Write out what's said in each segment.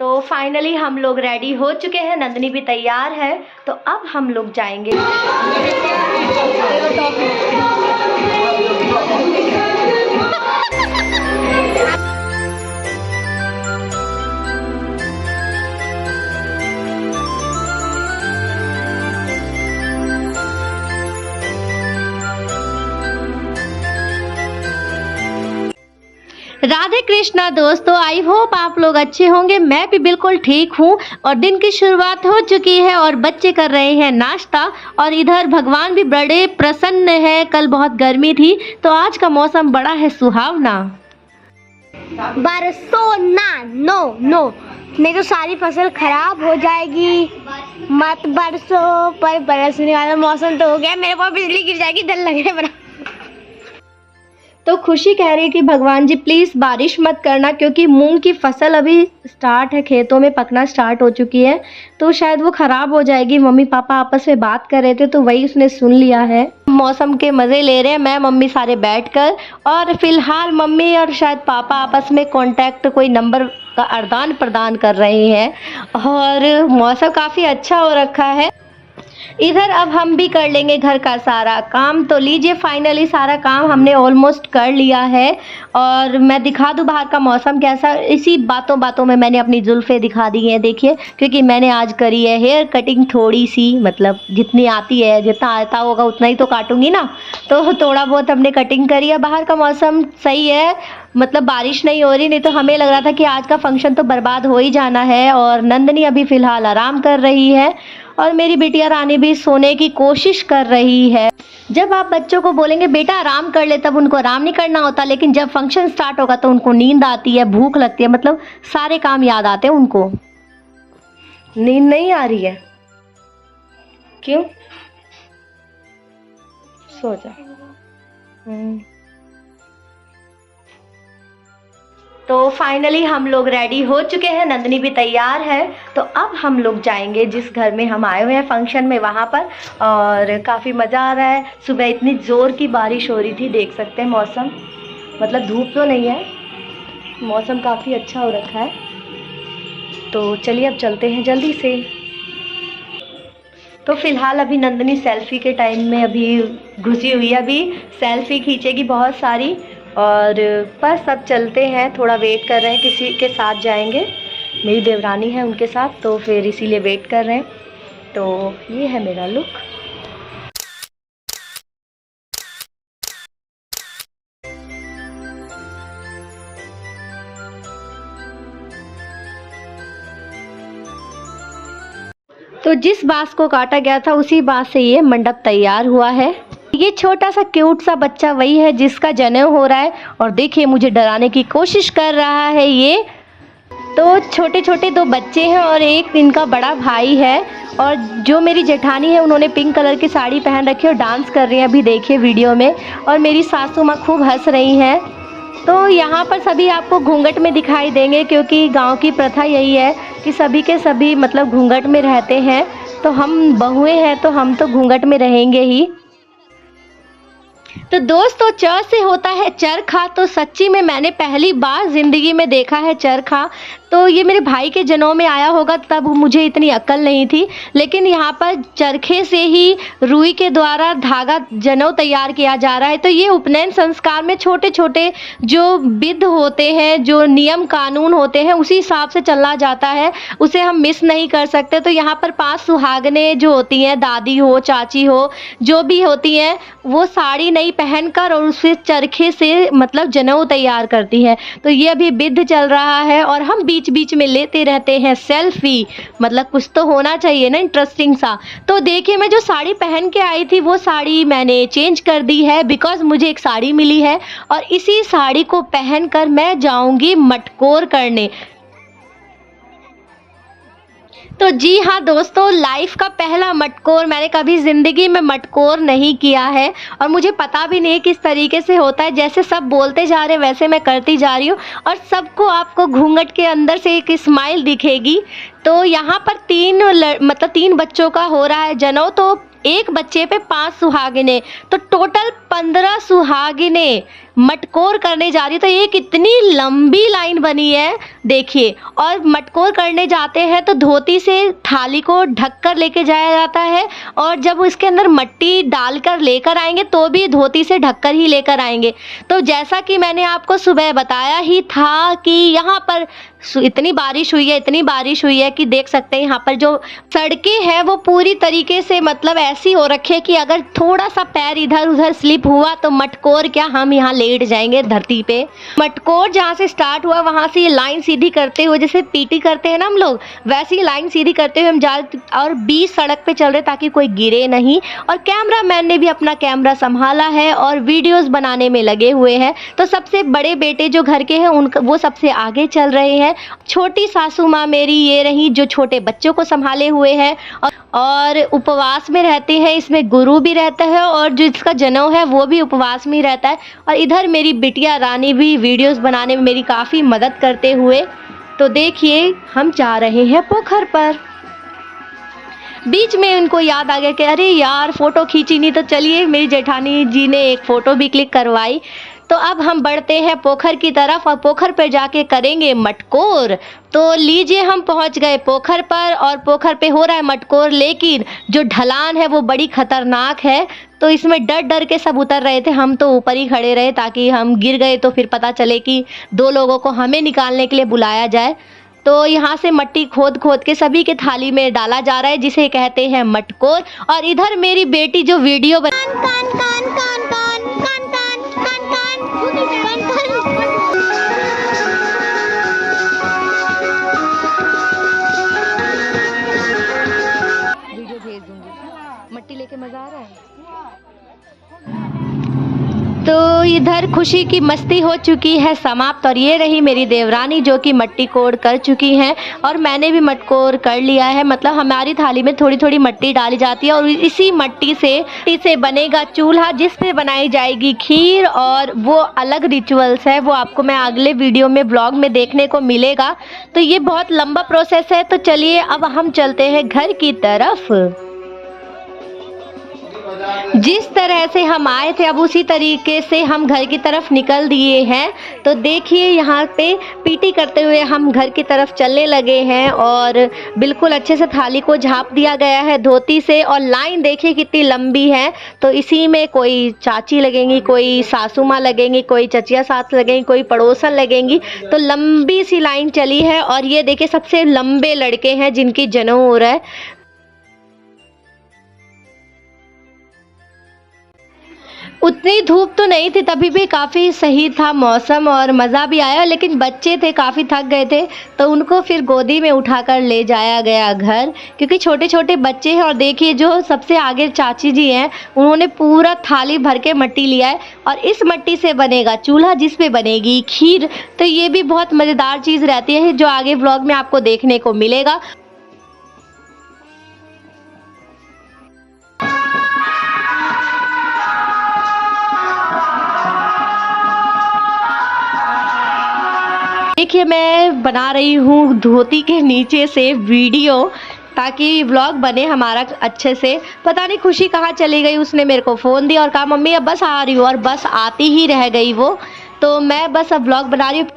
तो फाइनली हम लोग रेडी हो चुके हैं, नंदनी भी तैयार है। तो अब हम लोग जाएंगे। राधे कृष्णा दोस्तों, आई होप आप लोग अच्छे होंगे। मैं भी बिल्कुल ठीक हूँ और दिन की शुरुआत हो चुकी है और बच्चे कर रहे हैं नाश्ता और इधर भगवान भी बड़े प्रसन्न है। कल बहुत गर्मी थी तो आज का मौसम बड़ा है सुहावना। बरसो ना, नो नहीं तो सारी फसल खराब हो जाएगी। मत बरसो, पर बरसने वाला मौसम तो हो गया। मेरे पास बिजली गिर जाएगी, डर लग रहा है। तो खुशी कह रही है कि भगवान जी प्लीज़ बारिश मत करना, क्योंकि मूंग की फसल अभी स्टार्ट है, खेतों में पकना स्टार्ट हो चुकी है, तो शायद वो ख़राब हो जाएगी। मम्मी पापा आपस में बात कर रहे थे तो वही उसने सुन लिया है। मौसम के मज़े ले रहे हैं मैं मम्मी सारे बैठकर, और फिलहाल मम्मी और शायद पापा आपस में कांटेक्ट कोई नंबर का आदान प्रदान कर रहे हैं और मौसम काफ़ी अच्छा हो रखा है। इधर अब हम भी कर लेंगे घर का सारा काम। तो लीजिए फाइनली सारा काम हमने ऑलमोस्ट कर लिया है और मैं दिखा दूँ बाहर का मौसम कैसा। इसी बातों में मैंने अपनी जुल्फ़ें दिखा दी हैं, देखिए, क्योंकि मैंने आज करी है हेयर कटिंग थोड़ी सी, मतलब जितनी आती है, जितना आता होगा उतना ही तो काटूंगी ना, तो थोड़ा बहुत हमने कटिंग करी है। बाहर का मौसम सही है, मतलब बारिश नहीं हो रही, नहीं तो हमें लग रहा था कि आज का फंक्शन तो बर्बाद हो ही जाना है। और नंदनी अभी फ़िलहाल आराम कर रही है और मेरी बिटिया रानी भी सोने की कोशिश कर रही है। जब आप बच्चों को बोलेंगे बेटा आराम कर ले, तब उनको आराम नहीं करना होता, लेकिन जब फंक्शन स्टार्ट होगा तो उनको नींद आती है, भूख लगती है, मतलब सारे काम याद आते हैं उनको। नींद नहीं आ रही है? क्यों? सो जा। तो फाइनली हम लोग रेडी हो चुके हैं, नंदनी भी तैयार है। तो अब हम लोग जाएंगे जिस घर में हम आए हुए हैं फंक्शन में, वहाँ पर, और काफ़ी मज़ा आ रहा है। सुबह इतनी ज़ोर की बारिश हो रही थी, देख सकते हैं मौसम, मतलब धूप तो नहीं है, मौसम काफ़ी अच्छा हो रखा है। तो चलिए अब चलते हैं जल्दी से। तो फ़िलहाल अभी नंदनी सेल्फ़ी के टाइम में अभी घुसी हुई है, अभी सेल्फ़ी खींचेगी बहुत सारी, और बस अब चलते हैं। थोड़ा वेट कर रहे हैं, किसी के साथ जाएंगे, मेरी देवरानी है उनके साथ, तो फिर इसीलिए वेट कर रहे हैं। तो ये है मेरा लुक। तो जिस बांस को काटा गया था उसी बांस से ये मंडप तैयार हुआ है। ये छोटा सा क्यूट सा बच्चा वही है जिसका जनेऊ हो रहा है, और देखिए मुझे डराने की कोशिश कर रहा है ये। तो छोटे छोटे दो बच्चे हैं और एक इनका बड़ा भाई है, और जो मेरी जेठानी है उन्होंने पिंक कलर की साड़ी पहन रखी है और डांस कर रही हैं, अभी देखिए वीडियो में, और मेरी सासू माँ खूब हंस रही हैं। तो यहाँ पर सभी आपको घूंघट में दिखाई देंगे, क्योंकि गांव की प्रथा यही है कि सभी के सभी मतलब घूंघट में रहते हैं। तो हम बहुएं हैं तो हम तो घूंघट में रहेंगे ही। तो दोस्तों च से होता है चरखा, तो सच्ची में मैंने पहली बार ज़िंदगी में देखा है चरखा। तो ये मेरे भाई के जनेऊ में आया होगा, तब मुझे इतनी अक्ल नहीं थी, लेकिन यहाँ पर चरखे से ही रुई के द्वारा धागा जनेऊ तैयार किया जा रहा है। तो ये उपनयन संस्कार में छोटे छोटे जो विध होते हैं, जो नियम कानून होते हैं, उसी हिसाब से चलना जाता है, उसे हम मिस नहीं कर सकते। तो यहाँ पर 5 सुहागनें जो होती हैं, दादी हो चाची हो जो भी होती हैं, वो साड़ी नहीं पहनकर और उससे चरखे से मतलब जनेऊ तैयार करती है। तो ये अभी विध चल रहा है और हम बीच बीच में लेते रहते हैं सेल्फी, मतलब कुछ तो होना चाहिए ना इंटरेस्टिंग सा। तो देखिए मैं जो साड़ी पहन के आई थी वो साड़ी मैंने चेंज कर दी है, बिकॉज मुझे एक साड़ी मिली है और इसी साड़ी को पहनकर मैं जाऊंगी मटकोर करने। तो जी हाँ दोस्तों, लाइफ का पहला मटकोर, मैंने कभी ज़िंदगी में मटकोर नहीं किया है और मुझे पता भी नहीं किस तरीके से होता है। जैसे सब बोलते जा रहे हैं वैसे मैं करती जा रही हूँ और सबको आपको घूंघट के अंदर से एक स्माइल दिखेगी। तो यहाँ पर 3 बच्चों का हो रहा है जनेऊ, तो एक बच्चे पे 5 सुहागिनें, तो टोटल 15 सुहागिनें मटकोर करने जा रही हूँ। तो ये कितनी लंबी लाइन बनी है देखिए। और मटकोर करने जाते हैं तो धोती से थाली को ढककर लेके जाया जाता है, और जब उसके अंदर मिट्टी डालकर लेकर आएंगे तो भी धोती से ढककर ही लेकर आएंगे। तो जैसा कि मैंने आपको सुबह बताया ही था कि यहाँ पर इतनी बारिश हुई है कि देख सकते हैं यहाँ पर जो सड़कें हैं वो पूरी तरीके से मतलब ऐसी हो रखी है कि अगर थोड़ा सा पैर इधर उधर स्लिप हुआ तो मटकोर क्या हम यहाँ लेट जाएंगे धरती पे। मटकोर जहाँ से स्टार्ट हुआ वहाँ से ये लाइन सीधी करते हुए, जैसे पीटी करते हैं ना हम लोग, वैसे ही लाइन सीधी करते हुए हम जा, और 20 सड़क पे चल रहे ताकि कोई गिरे नहीं। और कैमरा मैन ने भी अपना कैमरा संभाला है और वीडियोस बनाने में लगे हुए हैं। तो सबसे बड़े बेटे जो घर के हैं उनका वो सबसे आगे चल रहे हैं। छोटी सासू माँ मेरी ये रही जो छोटे बच्चों को संभाले हुए है और उपवास में रहते हैं। इसमें गुरु भी रहता है और जिसका जनेऊ है वो भी उपवास में ही रहता है। और इधर मेरी बिटिया रानी भी वीडियोस बनाने में मेरी काफ़ी मदद करते हुए। तो देखिए हम जा रहे हैं पोखर पर। बीच में उनको याद आ गया कि अरे यार फ़ोटो खींची नहीं, तो चलिए मेरी जेठानी जी ने एक फ़ोटो भी क्लिक करवाई। तो अब हम बढ़ते हैं पोखर की तरफ और पोखर पर जाके करेंगे मटकोर। तो लीजिए हम पहुंच गए पोखर पर और पोखर पे हो रहा है मटकोर, लेकिन जो ढलान है वो बड़ी खतरनाक है। तो इसमें डर डर के सब उतर रहे थे, हम तो ऊपर ही खड़े रहे ताकि हम गिर गए तो फिर पता चले कि 2 लोगों को हमें निकालने के लिए बुलाया जाए। तो यहाँ से मिट्टी खोद खोद के सभी के थाली में डाला जा रहा है जिसे कहते हैं मटकोर। और इधर मेरी बेटी जो वीडियो भेज दूंगी। मिट्टी लेके मजा आ रहा है। तो इधर खुशी की मस्ती हो चुकी है समाप्त और ये रही मेरी देवरानी जो कि मट्टी कोड़ कर चुकी हैं और मैंने भी मटकोर कर लिया है। मतलब हमारी थाली में थोड़ी थोड़ी मिट्टी डाली जाती है और इसी मिट्टी से बनेगा चूल्हा जिस पे बनाई जाएगी खीर, और वो अलग रिचुअल्स है, वो आपको मैं अगले वीडियो में ब्लॉग में देखने को मिलेगा। तो ये बहुत लंबा प्रोसेस है। तो चलिए अब हम चलते हैं घर की तरफ। जिस तरह से हम आए थे अब उसी तरीके से हम घर की तरफ निकल दिए हैं। तो देखिए यहाँ पे पीटी करते हुए हम घर की तरफ चलने लगे हैं और बिल्कुल अच्छे से थाली को झाँप दिया गया है धोती से। और लाइन देखिए कितनी लंबी है। तो इसी में कोई चाची लगेंगी, कोई सासू माँ लगेंगी, कोई चचिया सास लगेंगी, कोई पड़ोसन लगेंगी। तो लंबी सी लाइन चली है और ये देखिए सबसे लंबे लड़के हैं जिनकी जनेऊ हो रहा है। उतनी धूप तो नहीं थी, तभी भी काफ़ी सही था मौसम और मज़ा भी आया, लेकिन बच्चे थे काफ़ी थक गए थे तो उनको फिर गोदी में उठाकर ले जाया गया घर, क्योंकि छोटे छोटे बच्चे हैं। और देखिए जो सबसे आगे चाची जी हैं उन्होंने पूरा थाली भर के मिट्टी लिया है और इस मिट्टी से बनेगा चूल्हा जिस पे बनेगी खीर। तो ये भी बहुत मज़ेदार चीज़ रहती है जो आगे ब्लॉग में आपको देखने को मिलेगा। देखिए मैं बना रही हूँ धोती के नीचे से वीडियो ताकि व्लॉग बने हमारा अच्छे से। पता नहीं खुशी कहाँ चली गई, उसने मेरे को फ़ोन दिया और कहा मम्मी अब बस आ रही हूँ, और बस आती ही रह गई वो। तो मैं बस अब व्लॉग बना रही हूँ।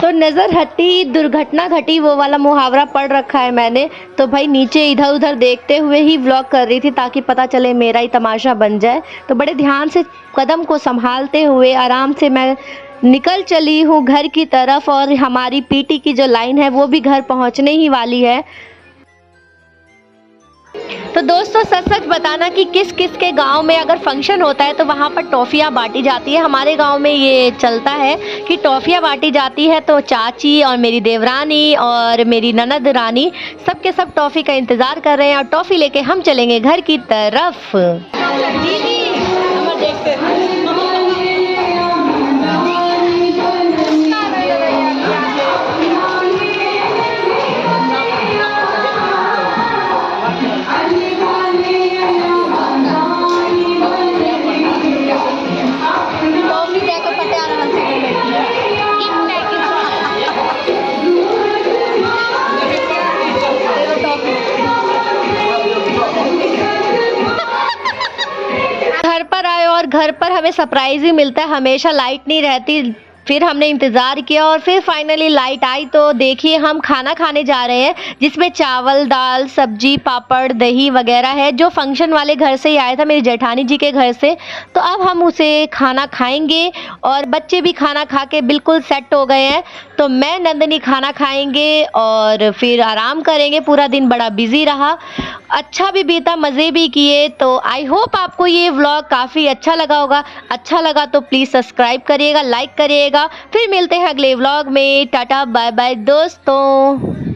तो नज़र हटी दुर्घटना घटी वो वाला मुहावरा पढ़ रखा है मैंने। तो भाई नीचे इधर उधर देखते हुए ही व्लॉग कर रही थी ताकि पता चले मेरा ही तमाशा बन जाए। तो बड़े ध्यान से कदम को संभालते हुए आराम से मैं निकल चली हूँ घर की तरफ। और हमारी पीटी की जो लाइन है वो भी घर पहुँचने ही वाली है। तो दोस्तों सच सच बताना कि किस किस के गांव में अगर फंक्शन होता है तो वहाँ पर टॉफ़ियाँ बांटी जाती है। हमारे गांव में ये चलता है कि टॉफ़ियाँ बांटी जाती है। तो चाची और मेरी देवरानी और मेरी ननद रानी सब के सब टॉफ़ी का इंतज़ार कर रहे हैं और टॉफ़ी लेके हम चलेंगे घर की तरफ। घर पर आए और घर पर हमें सरप्राइज ही मिलता है, हमेशा लाइट नहीं रहती। फिर हमने इंतज़ार किया और फिर फाइनली लाइट आई। तो देखिए हम खाना खाने जा रहे हैं जिसमें चावल, दाल, सब्जी, पापड़, दही वगैरह है, जो फंक्शन वाले घर से ही आया था, मेरी जेठानी जी के घर से। तो अब हम उसे खाना खाएंगे और बच्चे भी खाना खा के बिल्कुल सेट हो गए हैं। तो मैं नंदनी खाना खाएंगे और फिर आराम करेंगे। पूरा दिन बड़ा बिजी रहा, अच्छा भी बीता, मज़े भी किए। तो आई होप आपको ये व्लॉग काफ़ी अच्छा लगा होगा। अच्छा लगा तो प्लीज़ सब्सक्राइब करिएगा, लाइक करिएगा। फिर मिलते हैं अगले व्लॉग में। टाटा बाय बाय दोस्तों।